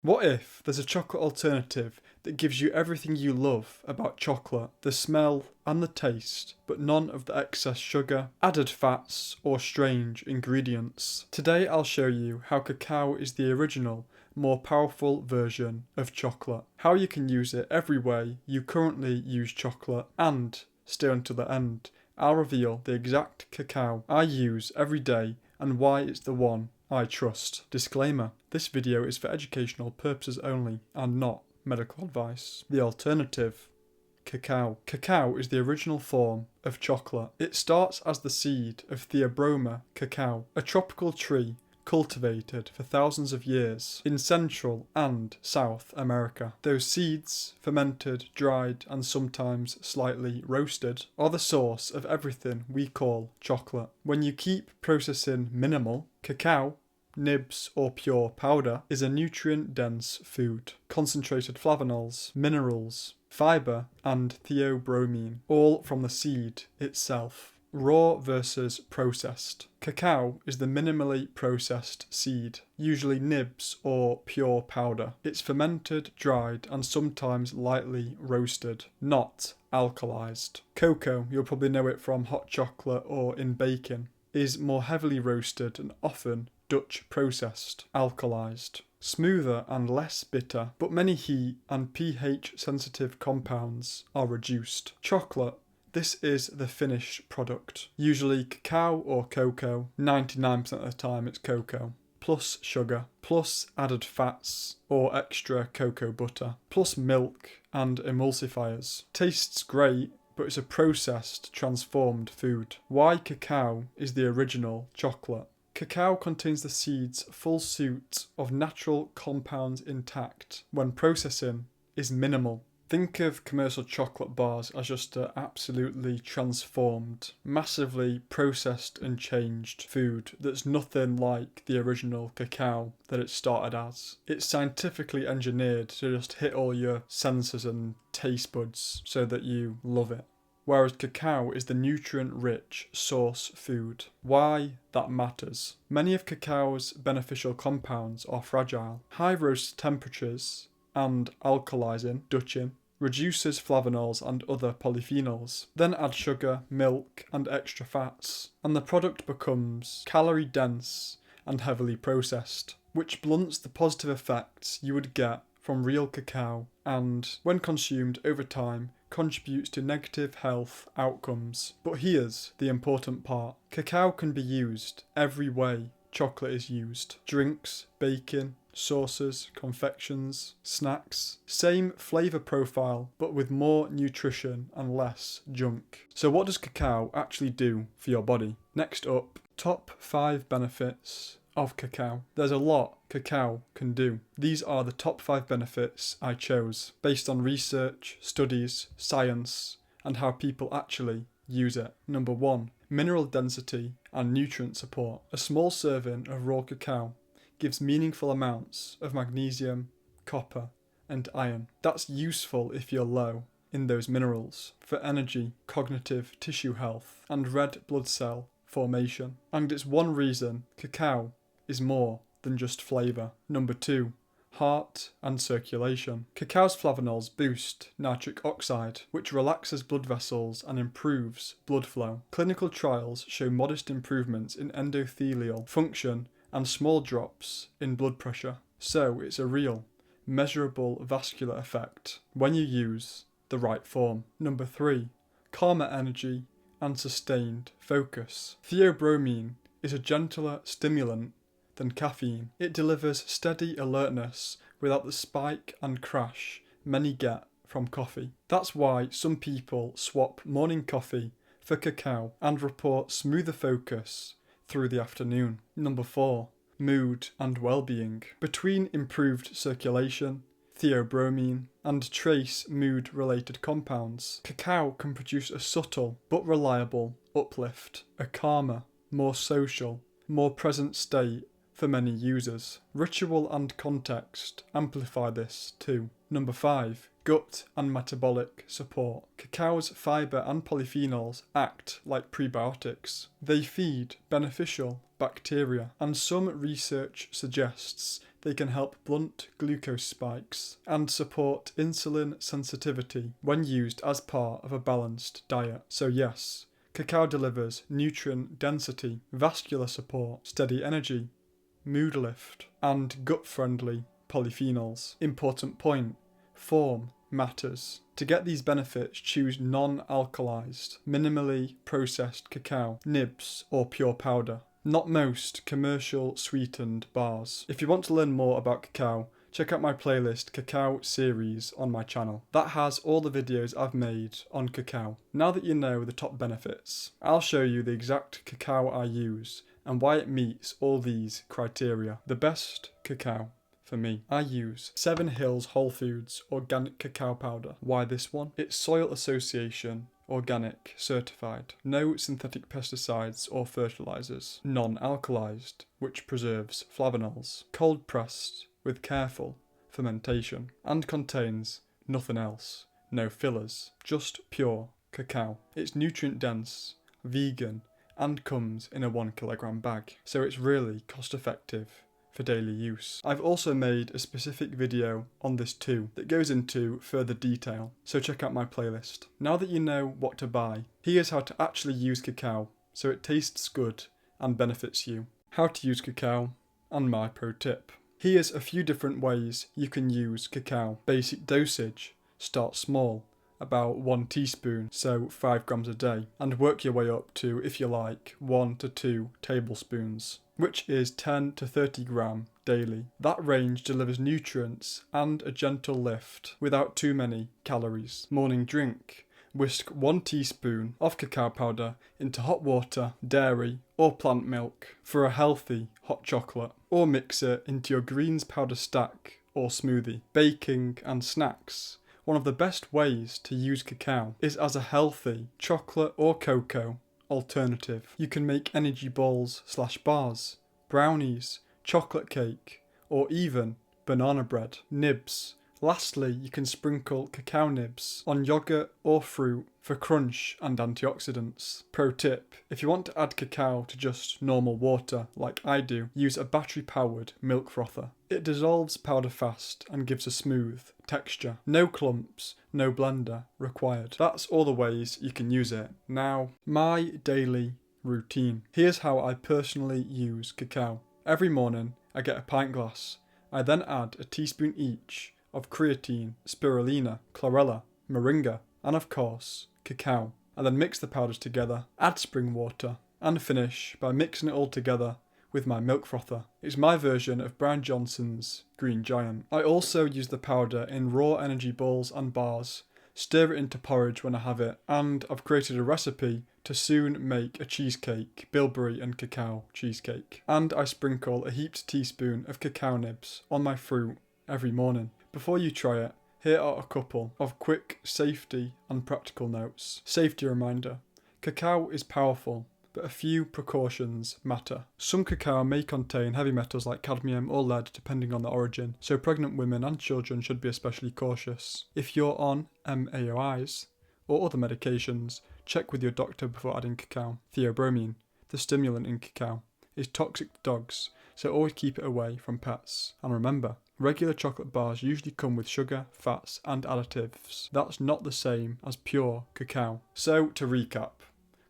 What if there's a chocolate alternative that gives you everything you love about chocolate, the smell and the taste, but none of the excess sugar, added fats, or strange ingredients? Today I'll show you how cacao is the original, more powerful version of chocolate, how you can use it every way you currently use chocolate, and stay until the end. I'll reveal the exact cacao I use every day and why it's the one I trust. Disclaimer: this video is for educational purposes only and not medical advice. The alternative: cacao. Cacao is the original form of chocolate. It starts as the seed of Theobroma cacao, a tropical tree cultivated for thousands of years in Central and South America. Those seeds, fermented, dried, and sometimes slightly roasted, are the source of everything we call chocolate. When you keep processing minimal, cacao, nibs or pure powder, is a nutrient-dense food. Concentrated flavanols, minerals, fibre, and theobromine, all from the seed itself. Raw versus processed. Cacao is the minimally processed seed, usually nibs or pure powder. It's fermented, dried, and sometimes lightly roasted, not alkalized. Cocoa, you'll probably know it from hot chocolate or in baking, is more heavily roasted and often Dutch processed, alkalized. Smoother and less bitter, but many heat and pH sensitive compounds are reduced. Chocolate. This is the finished product. Usually cacao or cocoa, 99% of the time it's cocoa, plus sugar, plus added fats or extra cocoa butter, plus milk and emulsifiers. Tastes great, but it's a processed, transformed food. Why cacao is the original chocolate? Cacao contains the seed's full suite of natural compounds intact when processing is minimal. Think of commercial chocolate bars as just an absolutely transformed, massively processed and changed food that's nothing like the original cacao that it started as. It's scientifically engineered to just hit all your senses and taste buds so that you love it. Whereas cacao is the nutrient-rich source food. Why that matters. Many of cacao's beneficial compounds are fragile. High roast temperatures and alkalizing, Dutching, reduces flavanols and other polyphenols. Then add sugar, milk, and extra fats, and the product becomes calorie-dense and heavily processed, which blunts the positive effects you would get from real cacao and, when consumed over time, contributes to negative health outcomes. But here's the important part. Cacao can be used every way chocolate is used. Drinks, baking, sauces, confections, snacks. Same flavour profile, but with more nutrition and less junk. So what does cacao actually do for your body? Next up, top 5 benefits of cacao. There's a lot cacao can do. These are the top 5 benefits I chose, based on research, studies, science, and how people actually use it. Number 1, mineral density and nutrient support. A small serving of raw cacao gives meaningful amounts of magnesium, copper, and iron. That's useful if you're low in those minerals for energy, cognitive tissue health, and red blood cell formation. And it's one reason cacao is more than just flavour. Number 2, heart and circulation. Cacao's flavanols boost nitric oxide, which relaxes blood vessels and improves blood flow. Clinical trials show modest improvements in endothelial function and small drops in blood pressure. So it's a real, measurable vascular effect when you use the right form. Number 3, calmer energy and sustained focus. Theobromine is a gentler stimulant than caffeine. It delivers steady alertness without the spike and crash many get from coffee. That's why some people swap morning coffee for cacao and report smoother focus through the afternoon. Number 4, mood and well-being. Between improved circulation, theobromine, and trace mood-related compounds, cacao can produce a subtle but reliable uplift, a calmer, more social, more present state for many users. Ritual and context amplify this too. Number 5, gut and metabolic support. Cacao's fibre and polyphenols act like prebiotics. They feed beneficial bacteria, and some research suggests they can help blunt glucose spikes and support insulin sensitivity when used as part of a balanced diet. So yes, cacao delivers nutrient density, vascular support, steady energy, mood lift, and gut-friendly polyphenols. Important point, form matters. To get these benefits, choose non-alkalised, minimally processed cacao, nibs or pure powder, not most commercial sweetened bars. If you want to learn more about cacao, check out my playlist Cacao series on my channel. That has all the videos I've made on cacao. Now that you know the top benefits, I'll show you the exact cacao I use and why it meets all these criteria. The best cacao for me. I use 7 Hills Whole Foods Organic Cacao Powder. Why this one? It's Soil Association Organic certified. No synthetic pesticides or fertilizers. Non-alkalised, which preserves flavanols. Cold pressed with careful fermentation. And contains nothing else. No fillers. Just pure cacao. It's nutrient dense, vegan, and comes in a 1 kilogram bag. So it's really cost effective for daily use. I've also made a specific video on this too that goes into further detail, so check out my playlist. Now that you know what to buy, here's how to actually use cacao so it tastes good and benefits you. How to use cacao and my pro tip. Here's a few different ways you can use cacao. Basic dosage, start small, about 1 teaspoon, so 5 grams a day, and work your way up to, if you like, 1 to 2 tablespoons, which is 10 to 30 gram daily. That range delivers nutrients and a gentle lift without too many calories. Morning drink. Whisk 1 teaspoon of cacao powder into hot water, dairy or plant milk for a healthy hot chocolate, or mix it into your greens powder stack or smoothie. Baking and snacks. One of the best ways to use cacao is as a healthy chocolate or cocoa alternative. You can make energy balls / bars, brownies, chocolate cake, or even banana bread. Nibs. Lastly, you can sprinkle cacao nibs on yogurt or fruit for crunch and antioxidants. Pro tip, if you want to add cacao to just normal water like I do, use a battery-powered milk frother. It dissolves powder fast and gives a smooth texture. No clumps, no blender required. That's all the ways you can use it. Now, my daily routine. Here's how I personally use cacao. Every morning, I get a pint glass. I then add a teaspoon each of creatine, spirulina, chlorella, moringa, and of course, cacao. I then mix the powders together, add spring water, and finish by mixing it all together with my milk frother. It's my version of Brian Johnson's Green Giant. I also use the powder in raw energy balls and bars, stir it into porridge when I have it, and I've created a recipe to soon make a cheesecake, bilberry and cacao cheesecake. And I sprinkle a heaped teaspoon of cacao nibs on my fruit every morning. Before you try it, here are a couple of quick safety and practical notes. Safety reminder. Cacao is powerful, but a few precautions matter. Some cacao may contain heavy metals like cadmium or lead depending on the origin, so pregnant women and children should be especially cautious. If you're on MAOIs or other medications, check with your doctor before adding cacao. Theobromine, the stimulant in cacao, is toxic to dogs, so always keep it away from pets. And remember, regular chocolate bars usually come with sugar, fats and additives. That's not the same as pure cacao. So to recap,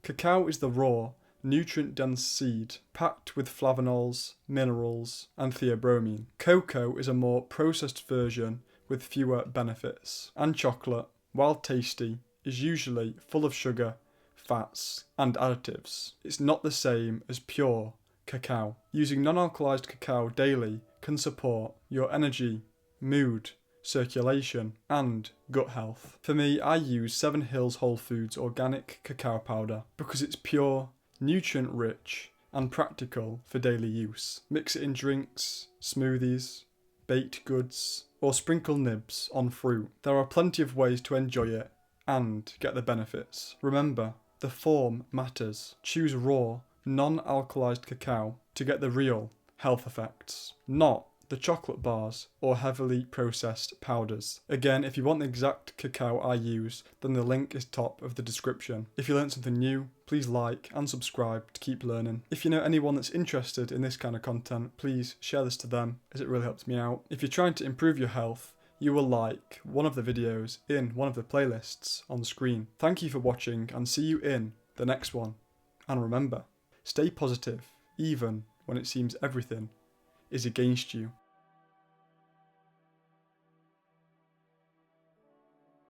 cacao is the raw, nutrient-dense seed packed with flavanols, minerals and theobromine. Cocoa is a more processed version with fewer benefits. And chocolate, while tasty, is usually full of sugar, fats and additives. It's not the same as pure cacao. Using non-alkalised cacao daily can support your energy, mood, circulation and gut health. For me, I use 7 Hills Whole Foods Organic Cacao Powder because it's pure, nutrient rich and practical for daily use. Mix it in drinks, smoothies, baked goods or sprinkle nibs on fruit. There are plenty of ways to enjoy it and get the benefits. Remember, the form matters. Choose raw, non-alkalised cacao to get the real health effects, not the chocolate bars, or heavily processed powders. Again, if you want the exact cacao I use, then the link is top of the description. If you learned something new, please like and subscribe to keep learning. If you know anyone that's interested in this kind of content, please share this to them, as it really helps me out. If you're trying to improve your health, you will like one of the videos in one of the playlists on screen. Thank you for watching, and see you in the next one. And remember, stay positive, even when it seems everything is against you.